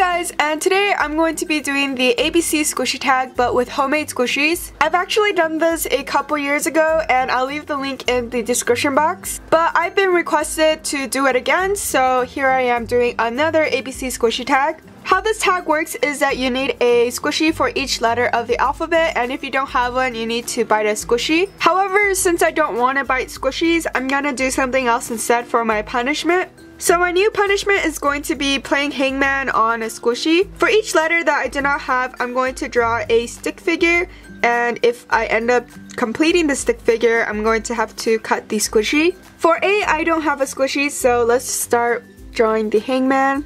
guys, and today I'm going to be doing the ABC squishy tag but with homemade squishies. I've actually done this a couple years ago and I'll leave the link in the description box. But I've been requested to do it again, so here I am doing another ABC squishy tag. How this tag works is that you need a squishy for each letter of the alphabet, and if you don't have one, you need to bite a squishy. However, since I don't want to bite squishies, I'm gonna do something else instead for my punishment. So my new punishment is going to be playing hangman on a squishy. For each letter that I do not have, I'm going to draw a stick figure, and if I end up completing the stick figure, I'm going to have to cut the squishy. For A, I don't have a squishy, so let's start drawing the hangman.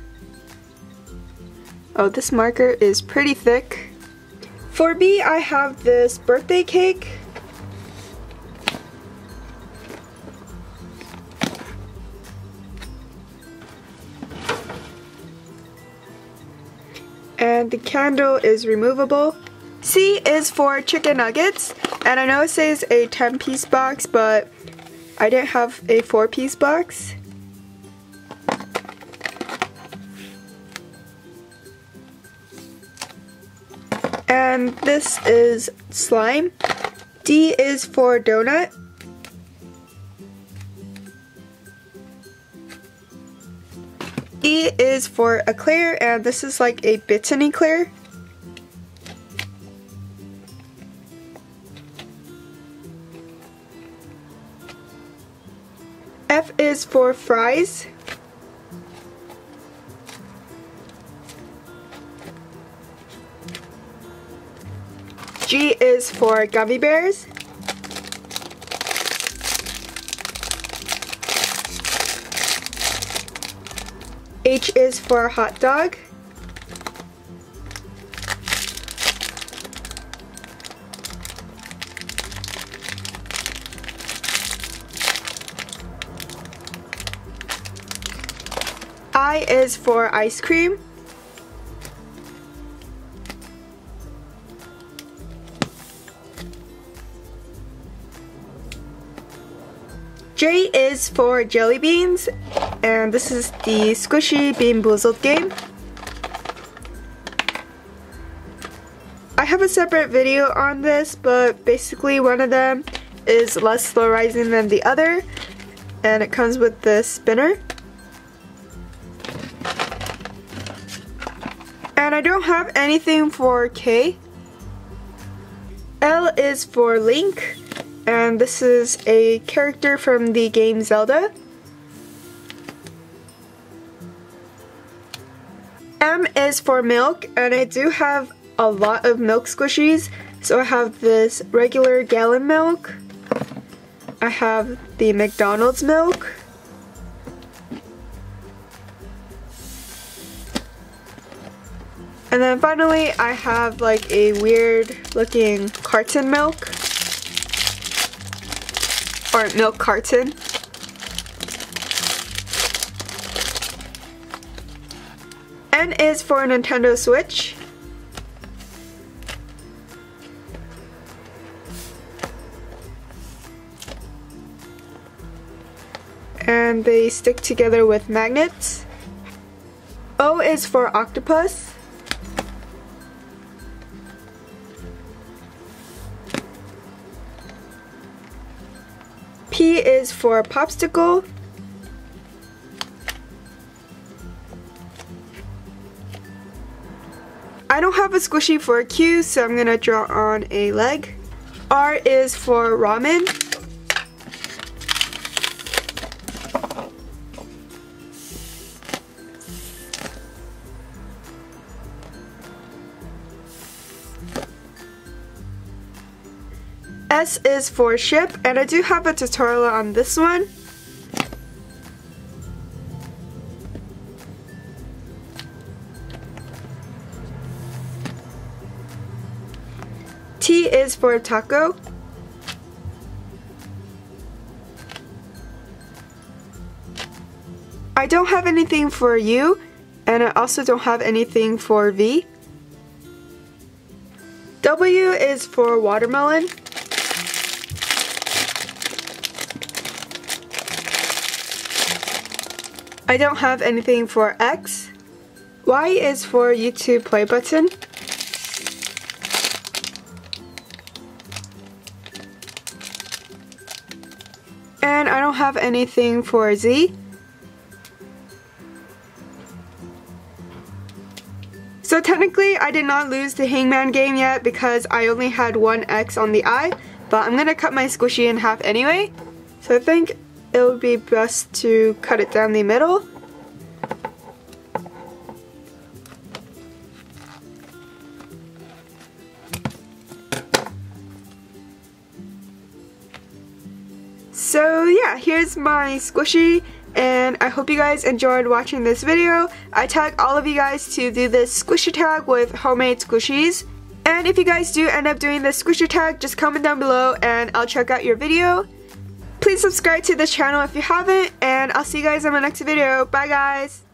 Oh, this marker is pretty thick. For B, I have this birthday cake. And the candle is removable. C is for chicken nuggets, and I know it says a 10-piece box, but I didn't have a 4-piece box. And this is slime. D is for donut. E is for eclair, and this is like a bitten eclair. F is for fries. G is for gummy bears. H is for hot dog. I is for ice cream. J is for jelly beans, and this is the Squishy Bean Boozled game. I have a separate video on this, but basically one of them is less slow rising than the other, and it comes with this spinner. And I don't have anything for K. L is for Link, and this is a character from the game Zelda. M is for milk, and I do have a lot of milk squishies. So I have this regular gallon milk. I have the McDonald's milk. And then finally I have like a weird looking carton milk. Or milk carton. N is for Nintendo Switch. And they stick together with magnets. O is for octopus. P is for popsicle. I don't have a squishy for a Q, so I'm gonna draw on a leg. R is for ramen. S is for ship, and I do have a tutorial on this one. T is for taco. I don't have anything for U, and I also don't have anything for V. W is for watermelon. I don't have anything for X. Y is for YouTube play button. And I don't have anything for Z. So technically I did not lose the hangman game yet because I only had one X on the eye, but I'm gonna cut my squishy in half anyway. So I think it would be best to cut it down the middle. So yeah, here's my squishy, and I hope you guys enjoyed watching this video. I tag all of you guys to do this squishy tag with homemade squishies. And if you guys do end up doing this squishy tag, just comment down below and I'll check out your video. Please subscribe to this channel if you haven't, and I'll see you guys in my next video. Bye guys!